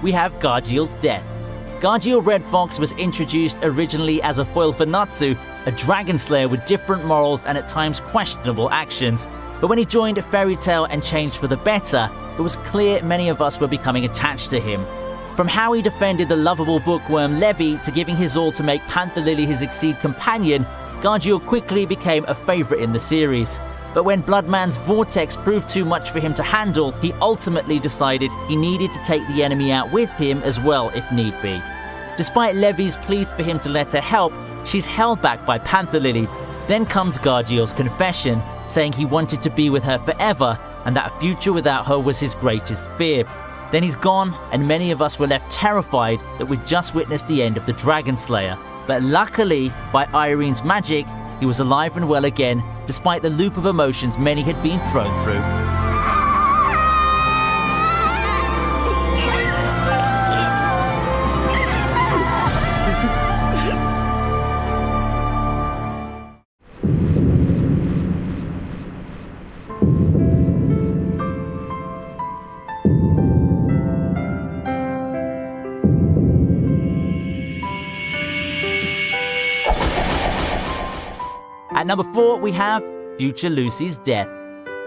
we have Gargiel's death. Gargiel Red Fox was introduced originally as a foil for Natsu, a dragon slayer with different morals and at times questionable actions. But when he joined Fairy Tail and changed for the better, it was clear many of us were becoming attached to him. From how he defended the lovable bookworm Levi to giving his all to make Panther Lily his Exceed companion, Gargiel quickly became a favourite in the series. But when Bloodman's vortex proved too much for him to handle, he ultimately decided he needed to take the enemy out with him as well if need be. Despite Levi's pleas for him to let her help, she's held back by Panther Lily. Then comes Gargiel's confession, saying he wanted to be with her forever and that a future without her was his greatest fear. Then he's gone, and many of us were left terrified that we'd just witnessed the end of the Dragon Slayer. But luckily, by Irene's magic, he was alive and well again, despite the loop of emotions many had been thrown through. At number 4, we have Future Lucy's death.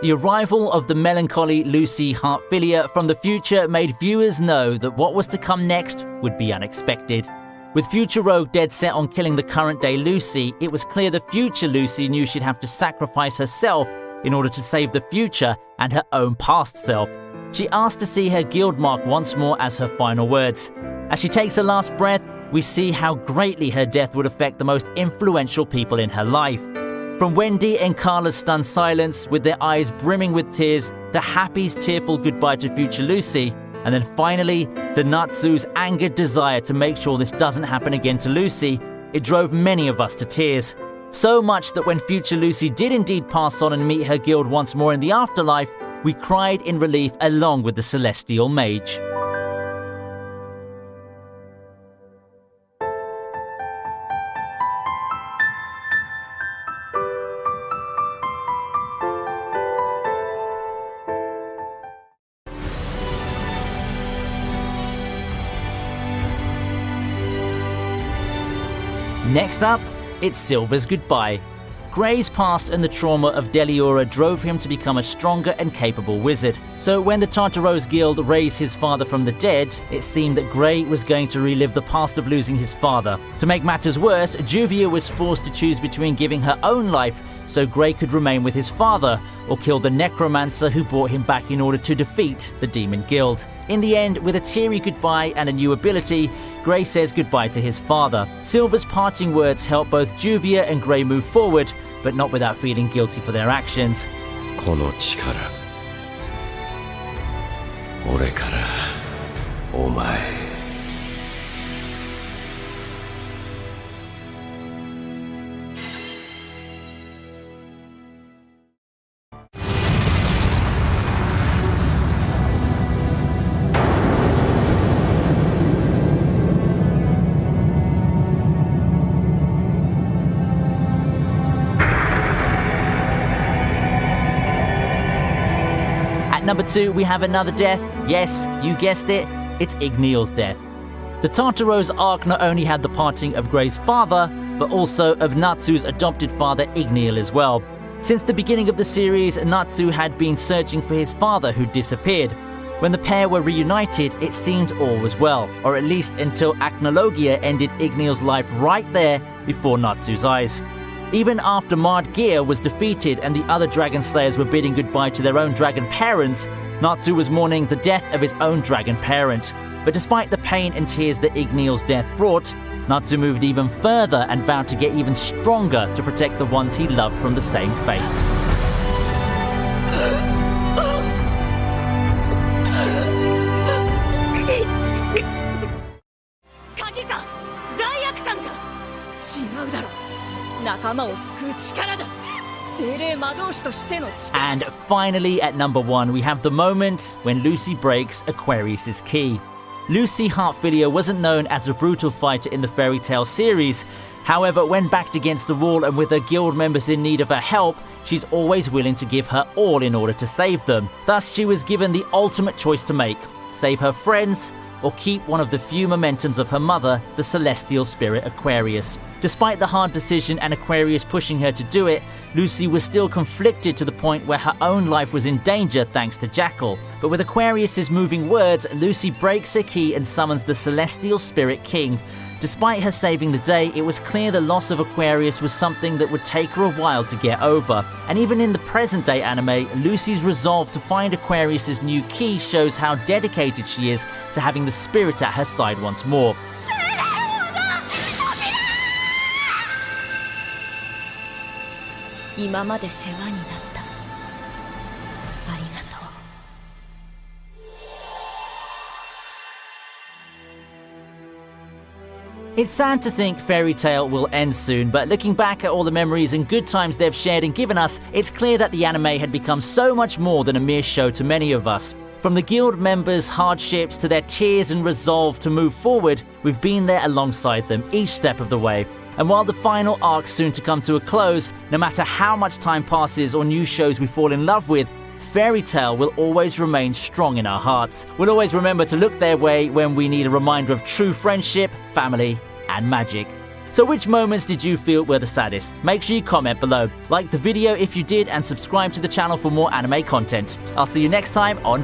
The arrival of the melancholy Lucy Heartfilia from the future made viewers know that what was to come next would be unexpected. With Future Rogue dead set on killing the current-day Lucy, it was clear the future Lucy knew she'd have to sacrifice herself in order to save the future and her own past self. She asked to see her guild mark once more as her final words. As she takes her last breath, we see how greatly her death would affect the most influential people in her life. From Wendy and Carla's stunned silence, with their eyes brimming with tears, to Happy's tearful goodbye to future Lucy, and then finally to Natsu's angered desire to make sure this doesn't happen again to Lucy, it drove many of us to tears. So much that when future Lucy did indeed pass on and meet her guild once more in the afterlife, we cried in relief along with the Celestial Mage. Next up, it's Silver's goodbye. Grey's past and the trauma of Deliura drove him to become a stronger and capable wizard. So when the Tartaros Guild raised his father from the dead, it seemed that Grey was going to relive the past of losing his father. To make matters worse, Juvia was forced to choose between giving her own life so Grey could remain with his father, or kill the necromancer who brought him back in order to defeat the Demon Guild. In the end, with a teary goodbye and a new ability, Grey says goodbye to his father. Silver's parting words help both Juvia and Grey move forward, but not without feeling guilty for their actions. この力、俺からお前。Number 2, we have another death. Yes, you guessed it, it's Igneal's death. The Tartaros arc not only had the parting of Grey's father, but also of Natsu's adopted father Igneal as well. Since the beginning of the series, Natsu had been searching for his father who disappeared. When the pair were reunited, it seemed all was well, or at least until Acnologia ended Igneal's life right there before Natsu's eyes. Even after Mard Gear was defeated and the other Dragon Slayers were bidding goodbye to their own dragon parents, Natsu was mourning the death of his own dragon parent. But despite the pain and tears that Igneal's death brought, Natsu moved even further and vowed to get even stronger to protect the ones he loved from the same fate. And finally, at number 1, we have the moment when Lucy breaks Aquarius' key. Lucy Heartfilia wasn't known as a brutal fighter in the Fairy Tail series. However, when backed against the wall and with her guild members in need of her help, she's always willing to give her all in order to save them. Thus, she was given the ultimate choice to make: save her friends or keep one of the few momentums of her mother, the celestial spirit Aquarius. Despite the hard decision and Aquarius pushing her to do it, Lucy was still conflicted to the point where her own life was in danger thanks to Jackal. But with Aquarius's moving words, Lucy breaks her key and summons the celestial spirit king. Despite her saving the day, it was clear the loss of Aquarius was something that would take her a while to get over. And even in the present-day anime, Lucy's resolve to find Aquarius's new key shows how dedicated she is to having the spirit at her side once more. It's sad to think Fairy Tail will end soon, but looking back at all the memories and good times they've shared and given us, it's clear that the anime had become so much more than a mere show to many of us. From the guild members' hardships to their tears and resolve to move forward, we've been there alongside them each step of the way. And while the final arc's soon to come to a close, no matter how much time passes or new shows we fall in love with, Fairy Tail will always remain strong in our hearts. We'll always remember to look their way when we need a reminder of true friendship, family, and magic. So which moments did you feel were the saddest? Make sure you comment below. Like the video if you did and subscribe to the channel for more anime content. I'll see you next time on